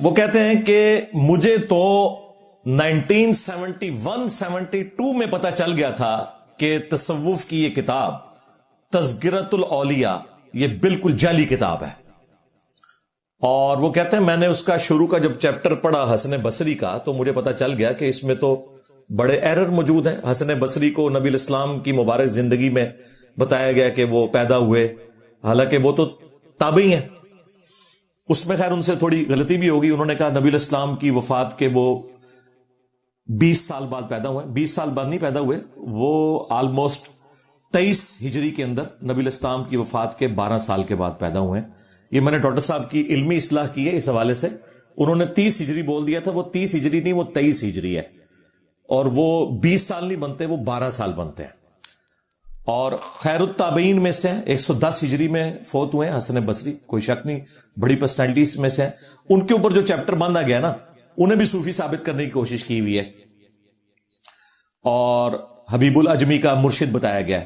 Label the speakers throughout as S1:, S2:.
S1: وہ کہتے ہیں کہ مجھے تو 1971-72 میں پتا چل گیا تھا کہ تصوف کی یہ کتاب تذکرۃ الاولیاء یہ بالکل جعلی کتاب ہے. اور وہ کہتے ہیں میں نے اس کا شروع کا جب چیپٹر پڑھا حسن بصری کا تو مجھے پتا چل گیا کہ اس میں تو بڑے ایرر موجود ہیں. حسن بصری کو نبی الاسلام کی مبارک زندگی میں بتایا گیا کہ وہ پیدا ہوئے، حالانکہ وہ تو تابعی ہیں. اس میں خیر ان سے تھوڑی غلطی بھی ہوگی. انہوں نے کہا نبی الاسلام کی وفات کے وہ 20 سال بعد پیدا ہوئے. 20 سال بعد نہیں پیدا ہوئے، وہ آلموسٹ 23 ہجری کے اندر نبی الاسلام کی وفات کے 12 سال کے بعد پیدا ہوئے. یہ میں نے ڈاکٹر صاحب کی علمی اصلاح کی ہے اس حوالے سے. انہوں نے 30 ہجری بول دیا تھا، وہ 30 ہجری نہیں، وہ 23 ہجری ہے. اور وہ 20 سال نہیں بنتے، وہ 12 سال بنتے ہیں. اور خیر التابعین میں سے 110 ہجری میں فوت ہوئے ہیں حسن بصری، کوئی شک نہیں، بڑی پرسنالٹیز میں سے ہیں. ان کے اوپر جو چیپٹر باندھا گیا نا، انہیں بھی صوفی ثابت کرنے کی کوشش کی ہوئی ہے. اور حبیب العجمی کا مرشد بتایا گیا ہے.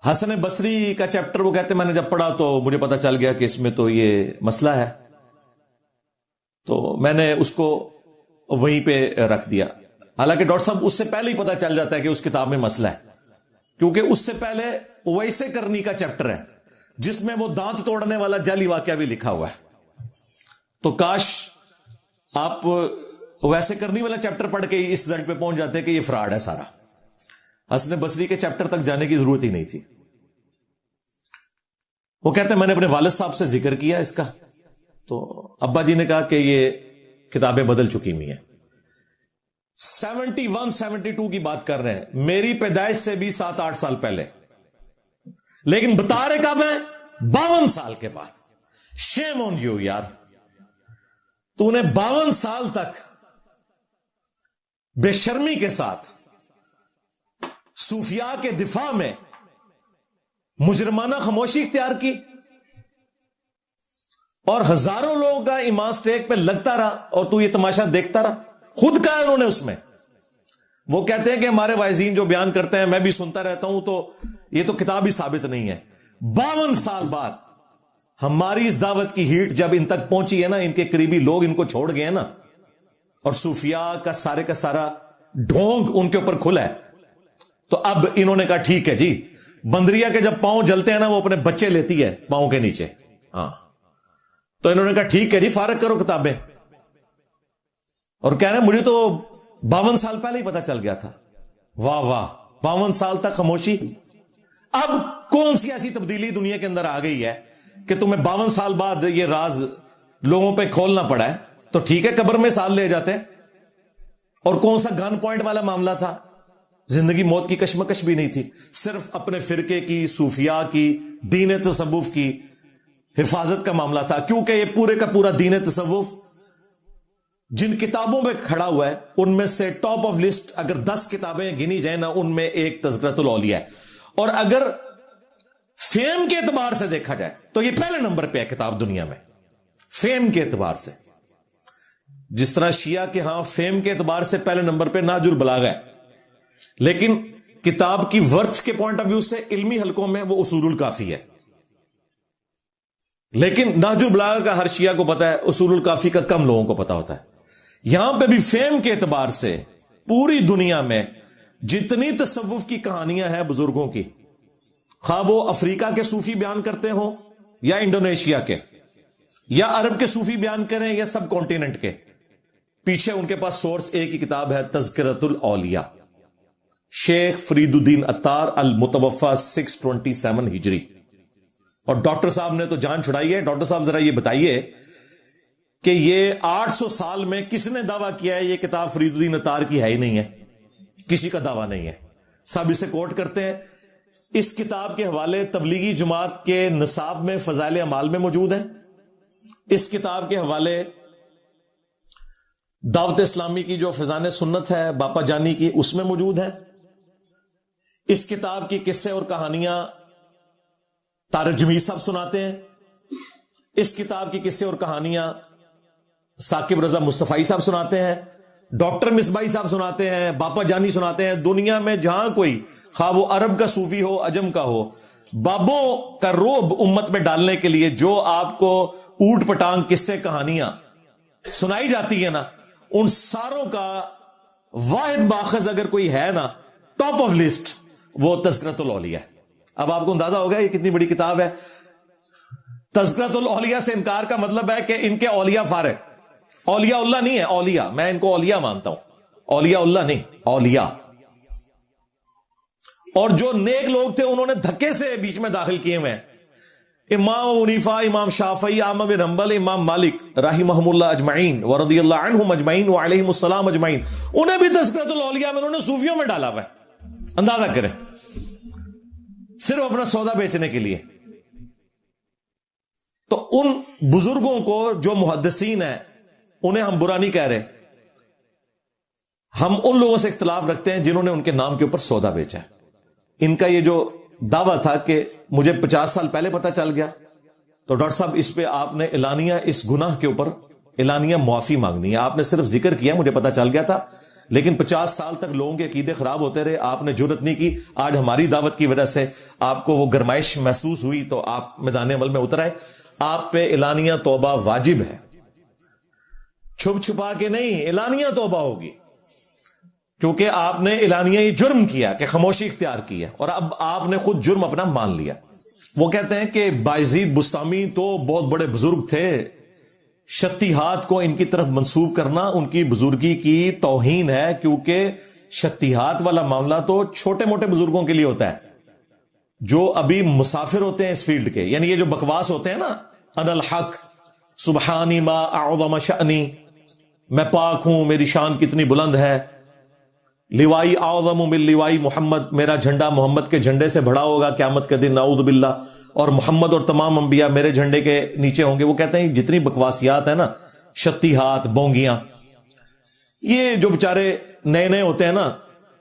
S1: حسن بصری کا چیپٹر وہ کہتے ہیں میں نے جب پڑھا تو مجھے پتا چل گیا کہ اس میں تو یہ مسئلہ ہے، تو میں نے اس کو وہیں پہ رکھ دیا. حالانکہ ڈاکٹر صاحب اس سے پہلے ہی پتا چل جاتا ہے کہ اس کتاب میں مسئلہ ہے، کیونکہ اس سے پہلے ویسے کرنی کا چیپٹر ہے جس میں وہ دانت توڑنے والا جعلی واقعہ بھی لکھا ہوا ہے. تو کاش آپ ویسے کرنی والا چیپٹر پڑھ کے اس رزلٹ پہ پہنچ جاتے کہ یہ فراڈ ہے سارا. حسن بصری کے چیپٹر تک جانے کی ضرورت ہی نہیں تھی. وہ کہتے ہیں میں نے اپنے والد صاحب سے ذکر کیا اس کا، تو ابا جی نے کہا کہ یہ کتابیں بدل چکی ہوئی ہیں. 71-72 کی بات کر رہے ہیں، میری پیدائش سے بھی 7-8 سال پہلے، لیکن بتا رہے کب ہیں؟ 52 سال کے بعد. شیم آن یو یار، تو نے 52 سال تک بے شرمی کے ساتھ صوفیاء کے دفاع میں مجرمانہ خاموشی اختیار کی، اور ہزاروں لوگوں کا ایمان سٹیک پہ لگتا رہا اور تو یہ تماشا دیکھتا رہا. خود کہا انہوں نے اس میں. وہ کہتے ہیں کہ ہمارے واعظین جو بیان کرتے ہیں میں بھی سنتا رہتا ہوں، تو یہ تو کتاب ہی ثابت نہیں ہے. 52 سال بعد ہماری اس دعوت کی ہیٹ جب ان تک پہنچی ہے نا، ان کے قریبی لوگ ان کو چھوڑ گئے ہیں نا، اور صوفیاء کا سارا ڈھونگ ان کے اوپر کھلا ہے، تو اب انہوں نے کہا ٹھیک ہے جی. بندریا کے جب پاؤں جلتے ہیں نا، وہ اپنے بچے لیتی ہے پاؤں کے نیچے. ہاں، تو انہوں نے کہا ٹھیک ہے جی، فارغ کرو کتابیں. اور کہہ رہے ہیں مجھے تو 52 سال پہلے ہی پتا چل گیا تھا. واہ واہ، 52 سال تک خاموشی. اب کون سی ایسی تبدیلی دنیا کے اندر آ گئی ہے کہ تمہیں 52 سال بعد یہ راز لوگوں پہ کھولنا پڑا ہے؟ تو ٹھیک ہے، قبر میں سال لے جاتے. اور کون سا گن پوائنٹ والا معاملہ تھا؟ زندگی موت کی کشمکش بھی نہیں تھی، صرف اپنے فرقے کی، صوفیاء کی، دین تصوف کی حفاظت کا معاملہ تھا. کیونکہ یہ پورے کا پورا دین تصوف جن کتابوں میں کھڑا ہوا ہے، ان میں سے ٹاپ آف لسٹ اگر 10 کتابیں گنی جائیں نا، ان میں ایک تذکرۃ الاولیاء ہے. اور اگر فیم کے اعتبار سے دیکھا جائے تو یہ پہلے نمبر پہ ہے کتاب دنیا میں، فیم کے اعتبار سے. جس طرح شیعہ کے ہاں فیم کے اعتبار سے پہلے نمبر پہ نہج البلاغہ ہے، لیکن کتاب کی ورتھ کے پوائنٹ آف ویو سے علمی حلقوں میں وہ اصول الکافی ہے. لیکن نہج البلاغہ کا ہر شیعہ کو پتا ہے، اصول الکافی کا کم لوگوں کو پتا ہوتا ہے. یہاں پہ بھی فیم کے اعتبار سے پوری دنیا میں جتنی تصوف کی کہانیاں ہیں بزرگوں کی، خواہ وہ افریقہ کے صوفی بیان کرتے ہوں یا انڈونیشیا کے یا عرب کے صوفی بیان کریں یا سب کانٹیننٹ کے، پیچھے ان کے پاس سورس ایک ہی کتاب ہے، تذکرۃ الاولیاء، شیخ فرید الدین عطار المتوفى 627 ہجری. اور ڈاکٹر صاحب نے تو جان چھڑائی ہے. ڈاکٹر صاحب ذرا یہ بتائیے کہ یہ 800 سال میں کس نے دعویٰ کیا ہے یہ کتاب فرید الدین عطار کی ہے ہی نہیں ہے؟ کسی کا دعویٰ نہیں ہے. سب اسے کوٹ کرتے ہیں. اس کتاب کے حوالے تبلیغی جماعت کے نصاب میں فضائل اعمال میں موجود ہے. اس کتاب کے حوالے دعوت اسلامی کی جو فیضان سنت ہے باپا جانی کی، اس میں موجود ہے. اس کتاب کی قصے اور کہانیاں طارق جمیل صاحب سناتے ہیں. اس کتاب کی قصے اور کہانیاں ثاقب رضا مصطفی صاحب سناتے ہیں، ڈاکٹر مصباحی صاحب سناتے ہیں، باپا جانی سناتے ہیں. دنیا میں جہاں کوئی، خواہ وہ عرب کا صوفی ہو، عجم کا ہو، بابوں کا روب امت میں ڈالنے کے لیے جو آپ کو اوٹ پٹانگ قصے کہانیاں سنائی جاتی ہیں نا، ان ساروں کا واحد ماخذ اگر کوئی ہے نا ٹاپ آف لسٹ، وہ تذکرۃ الاولیاء ہے۔ اب آپ کو اندازہ ہوگا یہ کتنی بڑی کتاب ہے۔ تذکرۃ الاولیاء سے انکار کا مطلب ہے کہ ان کے اولیاء فارغ، اولیاء اللہ نہیں ہے، اولیاء، میں ان کو اولیاء مانتا ہوں، اولیاء اللہ نہیں، اولیاء۔ اور جو نیک لوگ تھے انہوں نے دھکے سے بیچ میں داخل کیے ہوئے ہیں، امام حنیفہ، امام شافعی، احمد بن حنبل، امام مالک رحمہم اللہ اجمعین ورضی اللہ عنہم اجمعین وعلیہم السلام اجمعین، انہیں بھی تذکرۃ الاولیاء میں انہوں نے صوفیوں میں ڈالا ہوا ہے۔ اندازہ کریں، صرف اپنا سودا بیچنے کے لیے۔ تو ان بزرگوں کو جو محدثین ہیں انہیں ہم برا نہیں کہہ رہے، ہم ان لوگوں سے اختلاف رکھتے ہیں جنہوں نے ان کے نام کے اوپر سودا بیچا ہے۔ ان کا یہ جو دعویٰ تھا کہ مجھے 50 سال پہلے پتہ چل گیا، تو ڈاکٹر صاحب اس پہ آپ نے اعلانیہ اس گناہ کے اوپر اعلانیہ معافی مانگنی ہے۔ آپ نے صرف ذکر کیا مجھے پتہ چل گیا تھا، لیکن 50 سال تک لوگوں کے عقیدے خراب ہوتے رہے، آپ نے جرت نہیں کی۔ آج ہماری دعوت کی وجہ سے آپ کو وہ گرمائش محسوس ہوئی تو آپ میدان عمل میں اتر آئے۔ آپ پہ اعلانیہ توبہ واجب ہے، چھپ چھپا کے نہیں، اعلانیہ توبہ ہوگی، کیونکہ آپ نے اعلانیہ یہ جرم کیا کہ خاموشی اختیار کی ہے، اور اب آپ نے خود جرم اپنا مان لیا۔ وہ کہتے ہیں کہ بایزید بستامی تو بہت بڑے بزرگ تھے، شتیہات کو ان کی طرف منسوب کرنا ان کی بزرگی کی توہین ہے، کیونکہ شتیہات والا معاملہ تو چھوٹے موٹے بزرگوں کے لیے ہوتا ہے جو ابھی مسافر ہوتے ہیں اس فیلڈ کے، یعنی یہ جو بکواس ہوتے ہیں نا، انا الحق، سبحانی ما اعظم شأنی، میں پاک ہوں، میری شان کتنی بلند ہے، لوائی اعظم من لوائی محمد، میرا جھنڈا محمد کے جھنڈے سے بڑا ہوگا قیامت کے دن، نعوذ باللہ، اور محمد اور تمام انبیاء میرے جھنڈے کے نیچے ہوں گے۔ وہ کہتے ہیں جتنی بکواسیات ہیں نا، شتیہات، بونگیاں، یہ جو بےچارے نئے نئے ہوتے ہیں نا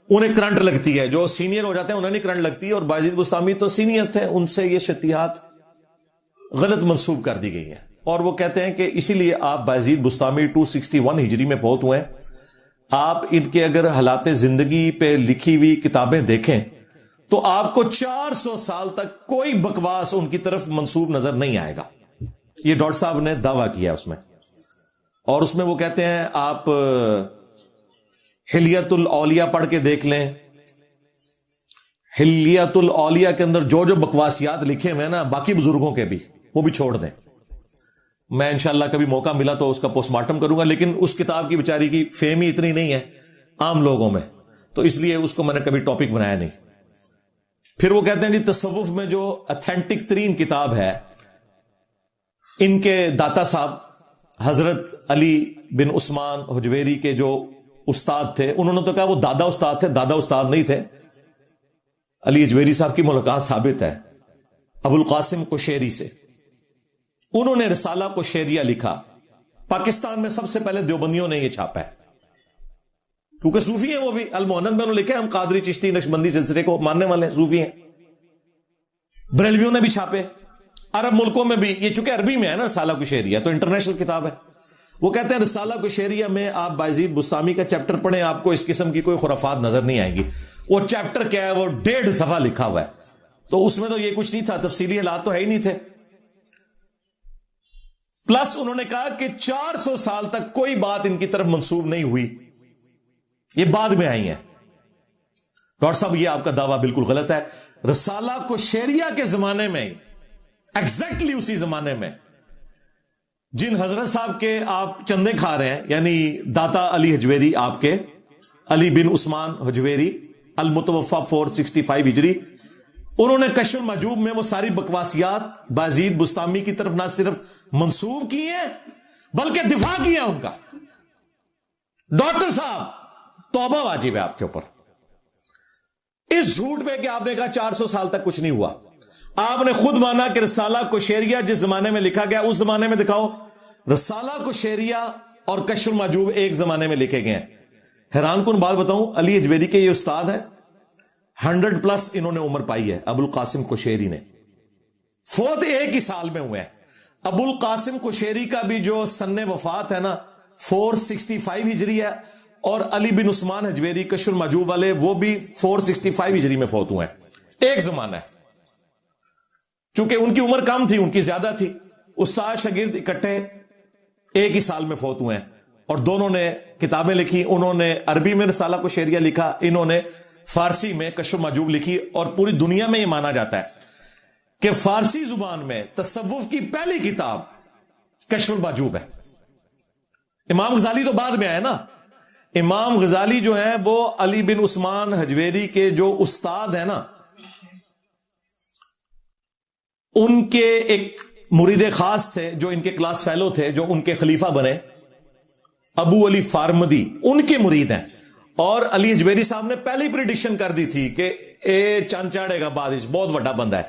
S1: انہیں کرنٹ لگتی ہے، جو سینئر ہو جاتے ہیں انہیں نہیں کرنٹ لگتی، اور بایزید بستامی تو سینئر تھے، ان سے یہ شتیہات غلط منسوب کر دی گئی ہیں۔ اور وہ کہتے ہیں کہ اسی لیے آپ بایزید بستامی 261 ہجری میں فوت ہوئے ہیں۔ آپ ان کے اگر حالات زندگی پہ لکھی ہوئی کتابیں دیکھیں تو آپ کو 400 سال تک کوئی بکواس ان کی طرف منسوب نظر نہیں آئے گا۔ یہ ڈاکٹر صاحب نے دعویٰ کیا اس میں، اور اس میں وہ کہتے ہیں آپ حلیت الاولیاء پڑھ کے دیکھ لیں، حلیت الاولیاء کے اندر جو جو بکواسیات لکھے ہوئے ہیں نا باقی بزرگوں کے بھی، وہ بھی چھوڑ دیں۔ میں انشاءاللہ کبھی موقع ملا تو اس کا پوسٹ مارٹم کروں گا، لیکن اس کتاب کی بیچاری کی فیم ہی اتنی نہیں ہے عام لوگوں میں، تو اس لیے اس کو میں نے کبھی ٹاپک بنایا نہیں۔ پھر وہ کہتے ہیں جی تصوف میں جو اتھینٹک ترین کتاب ہے، ان کے داتا صاحب حضرت علی بن عثمان حجویری کے جو استاد تھے، انہوں نے تو کہا وہ دادا استاد تھے، دادا استاد نہیں تھے۔ علی حجویری صاحب کی ملاقات ثابت ہے ابو القاسم قشیری سے، انہوں نے رسالہ قشیریہ لکھا، پاکستان میں سب سے پہلے دیوبندیوں نے یہ چھاپا ہے، کیونکہ صوفی ہیں وہ بھی، المعند میں انہوں نے لکھا ہم قادری چشتی نقشبندی سلسلے کو ماننے والے ہیں، صوفی ہیں۔ بریلویوں نے بھی چھاپے، عرب ملکوں میں بھی، یہ چونکہ عربی میں ہے نا رسالہ قشیریہ تو انٹرنیشنل کتاب ہے۔ وہ کہتے ہیں رسالہ قشیریہ میں آپ بایزید بستامی کا چیپٹر پڑھیں، آپ کو اس قسم کی کوئی خرافات نظر نہیں آئیں گی۔ وہ چیپٹر کیا ہے، وہ 1.5 صفحہ لکھا ہوا ہے، تو اس میں تو یہ کچھ نہیں تھا، تفصیلی حالات تو ہے ہی نہیں تھے۔ پلس انہوں نے کہا کہ 400 سال تک کوئی بات ان کی طرف منسوب نہیں ہوئی، یہ بعد میں آئی ہیں۔ ڈاکٹر صاحب یہ آپ کا دعویٰ بالکل غلط ہے۔ رسالہ قشیریہ کے زمانے میں، ایگزیکٹلی اسی زمانے میں جن حضرت صاحب کے آپ چندے کھا رہے ہیں، یعنی داتا علی حجویری، آپ کے علی بن عثمان حجویری المتوفا 465 ہجری، انہوں نے کشف المحجوب میں وہ ساری بکواسیات بایزید بستامی کی طرف نہ صرف منسوب کی ہیں بلکہ دفاع کیا ان کا۔ ڈاکٹر صاحب توبہ واجب ہے آپ کے اوپر اس جھوٹ پہ کہ آپ نے کہا 400 سال تک کچھ نہیں ہوا۔ آپ نے خود مانا کہ رسالہ قشیریہ جس زمانے میں لکھا گیا اس زمانے میں دکھاؤ، رسالہ قشیریہ اور کشف المحجوب ایک زمانے میں لکھے گئے ہیں۔ حیران کن بات بتاؤں، علی حجویری کے یہ استاد ہے، 100+ انہوں نے عمر پائی ہے، ابو القاسم قشیری نے، فوت ایک ہی سال میں ہوئے ہیں۔ ابو القاسم قشیری کا بھی جو سن وفات ہے نا 465 ہجری ہے، اور علی بن عثمان حجویری کشف المحجوب والے وہ بھی 465 ہجری میں فوت ہوئے ہیں، ایک زمانہ ہے۔ چونکہ ان کی عمر کم تھی، ان کی زیادہ تھی، استاد شاگرد اکٹھے ایک ہی سال میں فوت ہوئے ہیں اور دونوں نے کتابیں لکھی. انہوں نے عربی میں رسالہ کو شعریہ لکھا, انہوں نے فارسی میں کشف المحجوب لکھی. اور پوری دنیا میں یہ مانا جاتا ہے کہ فارسی زبان میں تصوف کی پہلی کتاب کشف المحجوب ہے. امام غزالی تو بعد میں آئے نا. امام غزالی جو ہیں وہ علی بن عثمان حجویری کے جو استاد ہیں نا, ان کے ایک مرید خاص تھے جو ان کے کلاس فیلو تھے, جو ان کے خلیفہ بنے, ابو علی فارمدی, ان کے مرید ہیں. اور علی حجویری صاحب نے پہلی پریڈکشن کر دی تھی کہ اے چاند چاڑے گا بادش, بہت بڑا بندہ ہے.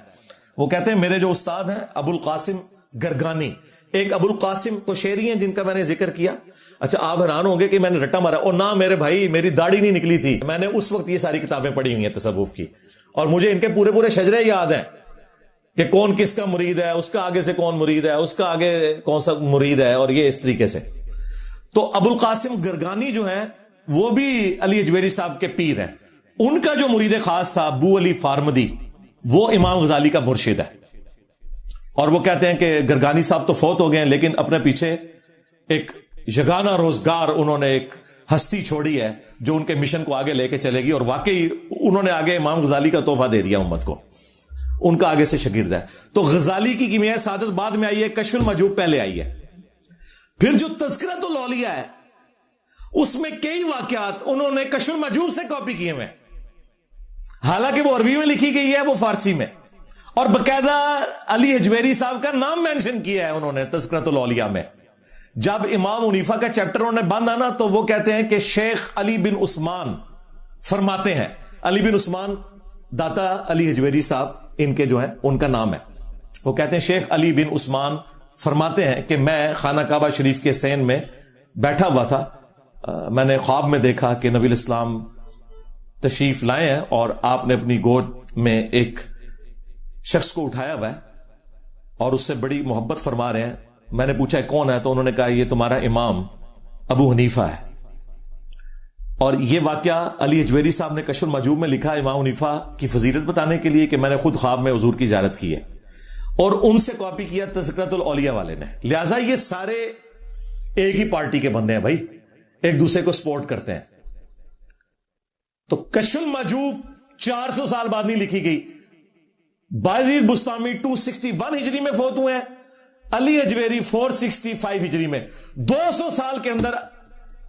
S1: وہ کہتے ہیں میرے جو استاد ہیں ابو القاسم گرگانی, ایک ابو القاسم کوشیری ہیں جن کا میں نے ذکر کیا. اچھا آپ حیران ہوں گے کہ میں نے رٹا مارا, اور نہ میرے بھائی میری داڑھی نہیں نکلی تھی, میں نے اس وقت یہ ساری کتابیں پڑھی ہوئی ہیں تصوف کی, اور مجھے ان کے پورے پورے شجرے یاد ہیں کہ کون کس کا مرید ہے, اس کا آگے سے کون مرید ہے, اس کا آگے کون سا مرید ہے, اور یہ اس طریقے سے. تو ابو القاسم گرگانی جو ہیں وہ بھی علی حجویری صاحب کے پیر ہیں. ان کا جو مرید خاص تھا ابو علی فارمدی, وہ امام غزالی کا مرشد ہے. اور وہ کہتے ہیں کہ گرگانی صاحب تو فوت ہو گئے ہیں, لیکن اپنے پیچھے ایک یگانہ روزگار انہوں نے ایک ہستی چھوڑی ہے جو ان کے مشن کو آگے لے کے چلے گی. اور واقعی انہوں نے آگے امام غزالی کا تحفہ دے دیا امت کو, ان کا آگے سے شاگرد ہے. تو غزالی کی کیمیائے سعادت بعد میں آئی ہے, کشف المحجوب پہلے آئی ہے. پھر جو تذکرۃ الاولیاء ہے اس میں کئی واقعات انہوں نے کشف المحجوب سے کاپی کیے ہوئے, حالانکہ وہ عربی میں لکھی گئی ہے, وہ فارسی میں, اور باقاعدہ علی حجویری صاحب کا نام مینشن کیا ہے انہوں نے تذکرۃ الاولیاء میں. جب امام حنیفہ کا چیپٹر انہوں نے باندھا نا, تو وہ کہتے ہیں کہ شیخ علی بن عثمان فرماتے ہیں, علی بن عثمان داتا علی حجویری صاحب ان کے جو ہے ان کا نام ہے, وہ کہتے ہیں شیخ علی بن عثمان فرماتے ہیں کہ میں خانہ کعبہ شریف کے سین میں بیٹھا ہوا تھا, میں نے خواب میں دیکھا کہ نبی الاسلام تشریف لائے ہیں اور آپ نے اپنی گود میں ایک شخص کو اٹھایا ہوا ہے اور اس سے بڑی محبت فرما رہے ہیں. میں نے پوچھا کون ہے, تو انہوں نے کہا یہ تمہارا امام ابو حنیفہ ہے. اور یہ واقعہ علی حجویری صاحب نے کشف المحجوب میں لکھا امام حنیفہ کی فضیلت بتانے کے لیے کہ میں نے خود خواب میں حضور کی زیارت کی ہے, اور ان سے کاپی کیا تذکرۃ الاولیاء والے نے. لہذا یہ سارے ایک ہی پارٹی کے بندے ہیں بھائی, ایک دوسرے کو سپورٹ کرتے ہیں. تو کشف المحجوب 400 سال بعد نہیں لکھی گئی. بایزید بستامی 261 ہجری میں فوت ہوئے ہیں, علی حجویری 465 ہجری میں. 200 سال کے اندر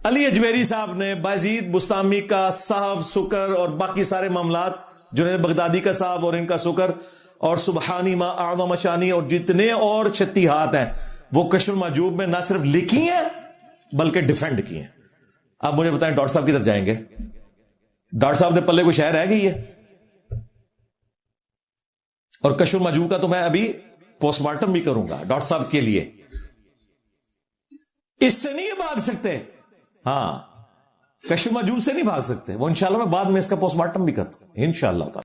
S1: علی حجویری صاحب نے بایزید بستامی کا صحف, سکر اور باقی سارے معاملات, جنید بغدادی کا صحف اور ان کا سکر, اور سبحانی ما اعظم شانی, اور جتنے اور چھتیحات ہیں وہ کشف المحجوب میں نہ صرف لکھی ہیں بلکہ ڈیفینڈ کی ہیں. آپ مجھے بتائیں ڈاکٹر صاحب کدھر جائیں گے؟ ڈاکٹر صاحب نے پلے کوئی شے رہ گئی ہے؟ اور کشف المحجوب کا تو میں ابھی پوسٹ مارٹم بھی کروں گا ڈاکٹر صاحب کے لیے, اس سے نہیں بھاگ سکتے. ہاں کشف المحجوب سے نہیں بھاگ سکتے, وہ انشاءاللہ میں بعد میں اس کا پوسٹ مارٹم بھی کرتا ہوں انشاءاللہ تعالی.